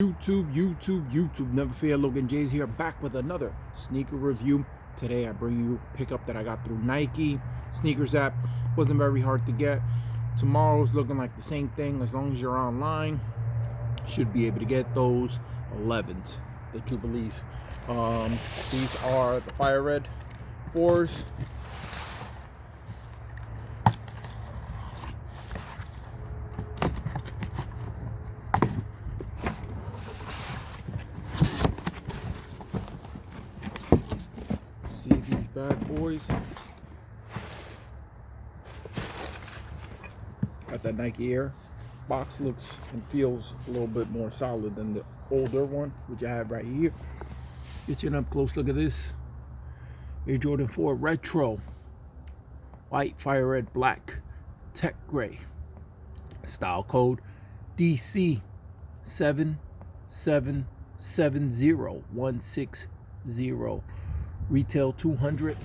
YouTube, Never Fear, Logan Jays here, back with another sneaker review. Today I bring you a pickup that I got through Nike sneakers app. Wasn't very hard to get. Tomorrow's looking like the same thing. As long as you're online, should be able to get those 11s, the Jubilees. These are the Fire Red 4s. See these bad boys. Got that Nike Air. Box looks and feels a little bit more solid than the older one, which I have right here. Get you an up close look at this. Air Jordan 4 Retro. White, fire red, black, tech gray. Style code DC 7770160. Retail 200.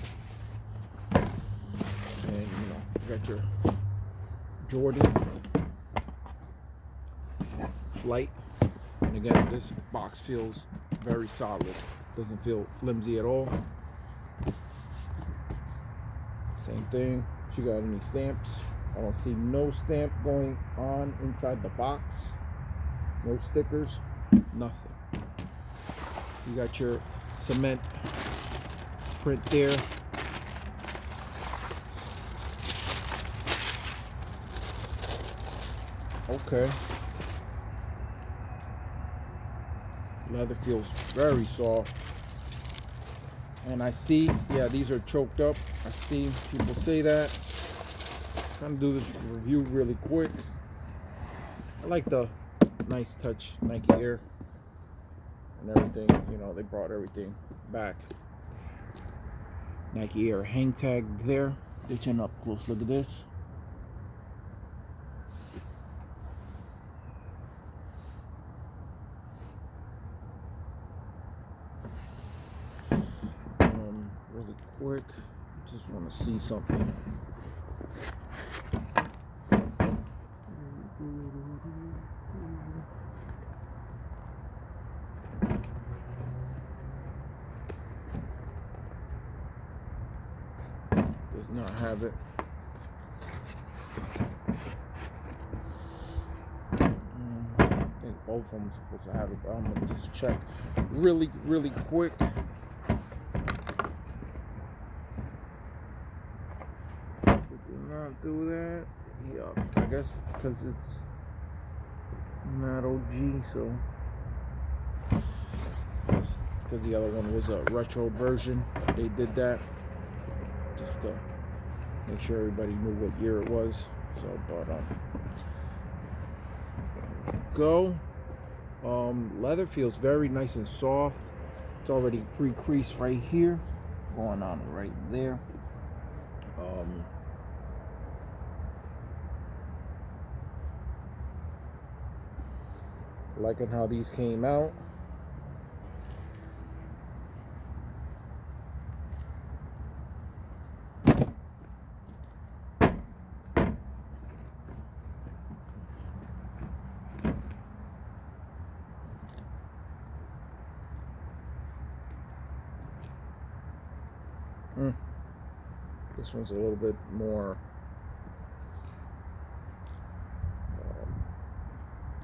And you got your Jordan Light. And again, this box feels very solid. Doesn't feel flimsy at all. Same thing. If you got any stamps, I don't see no stamp going on inside the box. No stickers, nothing. You got your cement print there. Okay. Leather feels very soft. And I see, yeah, these are choked up. I see people say that. I'm gonna do this review really quick. I like the nice touch Nike Air and everything. You know, they brought everything back. Nike Air hang tag there. Get you up close look at this. Really quick, just want to see something. Does not have it. I think both of them are supposed to have it, but I'm gonna just check really quick. Not do that. Yeah, I guess because it's not OG, so because the other one was a retro version, they did that just to make sure everybody knew what year it was. So, but go. Leather feels very nice and soft. It's already pre-creased right here, going on right there. Liking how these came out. This one's a little bit more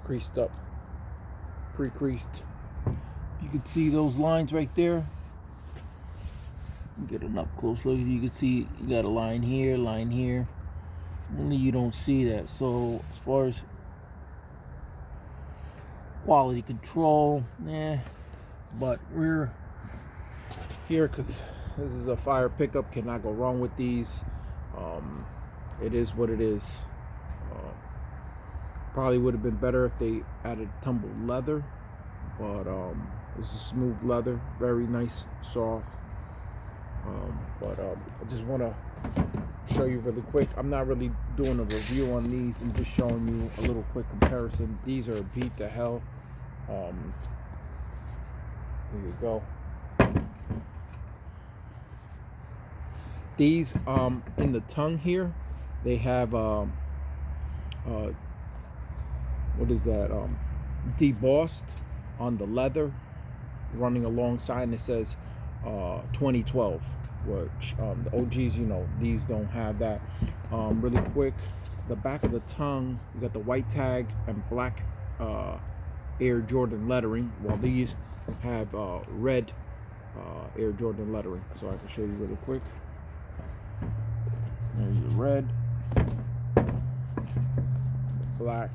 creased up. Pre-creased. You can see those lines right there. Get an up close look. You can see you got a line here, line here. Only you don't see that. So as far as quality control, but we're here because this is a fire pickup. Cannot go wrong with these. It is what it is. Probably would have been better if they added tumbled leather, but this is smooth leather, very nice, soft. I just want to show you really quick. I'm not really doing a review on these. I'm just showing you a little quick comparison. These are beat to hell. Here you go. These in the tongue here, they have what is that, debossed on the leather running alongside, and it says 2012, which the OGs, you know, these don't have that. Really quick, the back of the tongue, you got the white tag and black Air Jordan lettering, while these have red Air Jordan lettering. So I can show you really quick. There's the red, the black,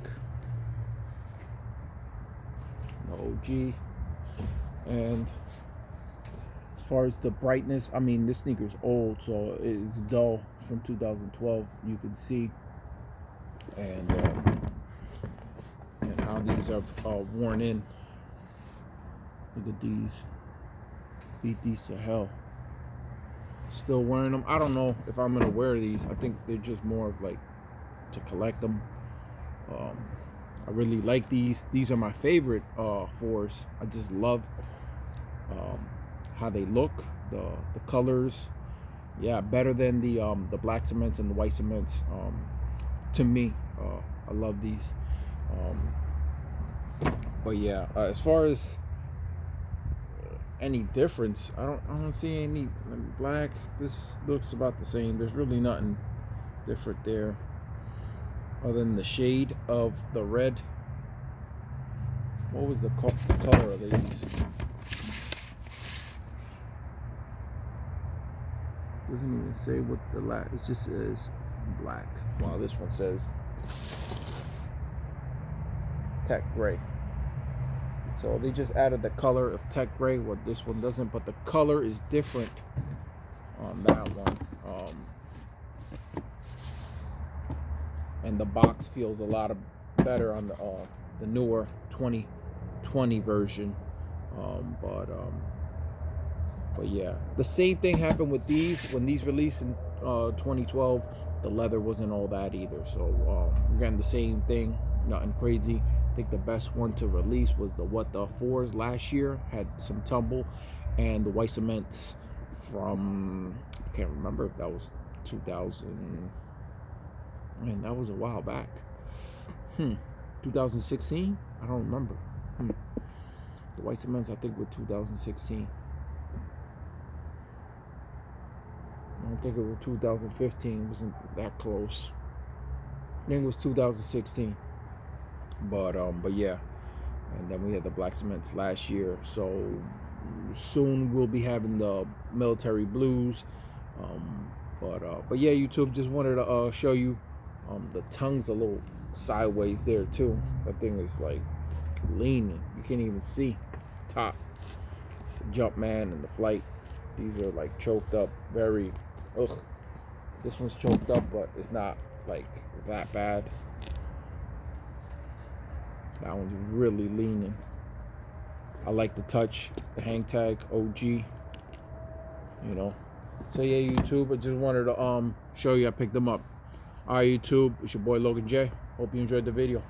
the OG, and as far as the brightness, I mean, this sneaker's old, so it's dull. It's from 2012, you can see, and how these are worn in. Look at these. Beat these to hell. Still wearing them. I don't know if I'm gonna wear these. I think they're just more of like to collect them. I really like these. These are my favorite fours. I just love how they look, the colors. Yeah, better than the black cements and the white cements. To me, I love these. But yeah, as far as any difference, I don't see any black. This looks about the same. There's really nothing different there, other than the shade of the red. What was the color of these? Doesn't even say what the last. It just says black. Wow, this one says Tech Gray. So they just added the color of Tech Gray. What this one doesn't, but the color is different on that one. And the box feels a lot better on the newer 2020 version. But yeah, the same thing happened with these. When these released in 2012, the leather wasn't all that either. So again, the same thing, nothing crazy. I think the best one to release was the What The 4s last year, had some tumble, and the white cements from, I can't remember if that was 2000. Man, that was a while back. 2016? I don't remember. The white cements, I think, were 2016. I don't think it was 2015. It wasn't that close. I think it was 2016. But yeah. And then we had the black cements last year. So soon we'll be having the military blues. But yeah, YouTube, just wanted to show you. The tongue's a little sideways there too. That thing is like leaning. You can't even see top. The Jumpman and the Flight, these are like choked up. Very ugh. This one's choked up, but it's not like that bad. That one's really leaning. I like the touch, the hang tag OG, you know. So yeah, YouTube, I just wanted to show you I picked them up. Alright, YouTube, it's your boy Logan J. Hope you enjoyed the video.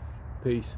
Peace.